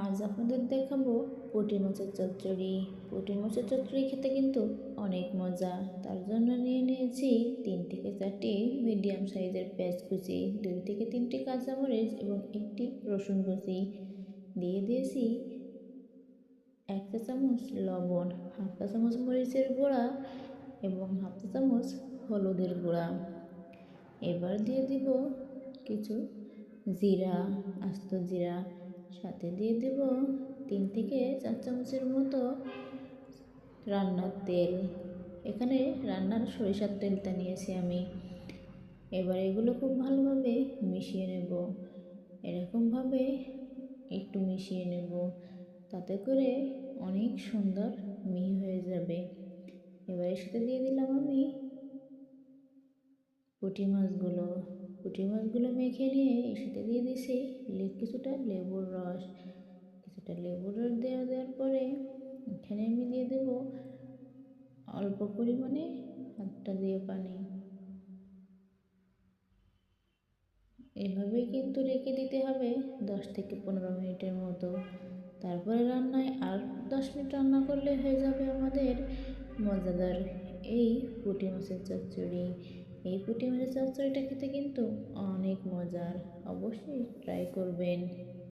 আজ আপনাদের দেখাবো পুঁটি মাছের চচ্চড়ি। পুঁটি মাছের চচ্চড়ি খেতে কিন্তু অনেক মজা। তার জন্য নিয়ে নিয়েছি 3 থেকে 4টি মিডিয়াম সাইজের পেঁয়াজ কুচি, 2 থেকে 3টি কাঁচামরিচ এবং 1টি রসুন কুচি। দিয়ে দিয়েছি 1 চা চামচ লবণ, হাফ চা চামচ মরিচের গুঁড়া এবং হাফ চা চামচ হলুদের গুঁড়া। এবার দিয়ে দিব কিছু জিরা, আস্ত জিরা, সাথে দিয়ে দেব 3 থেকে 4 চামচের মতো রান্নার তেল। এখানে রান্নার সরিষার তেলটা নিয়েছি আমি। এবার এগুলো খুব ভালোভাবে মিশিয়ে নেব। এরকমভাবে একটু মিশিয়ে নেব, তাতে করে অনেক সুন্দর মিহি হয়ে যাবে। এবার এর সাথে দিয়ে দিলাম আমি পুঁটি মাছগুলো মেখে নিয়ে এর সাথে দিয়ে দিছি কিছুটা লেবুর রস। দেওয়ার পরে এখানে আমি দিয়ে দেব অল্প পরিমাণে হাতটা দিয়ে পানি। এভাবেই কিন্তু রেখে দিতে হবে 10 থেকে 15 মিনিটের মতো। তারপরে রান্নায় আর 10 মিনিট রান্না করলে হয়ে যাবে আমাদের মজাদার এই পুঁটি মাছের চচ্চড়ি। এই পুঁটি মাছের চচ্চড়িটা খেতে কিন্তু অনেক মজার, অবশ্যই ট্রাই করবেন।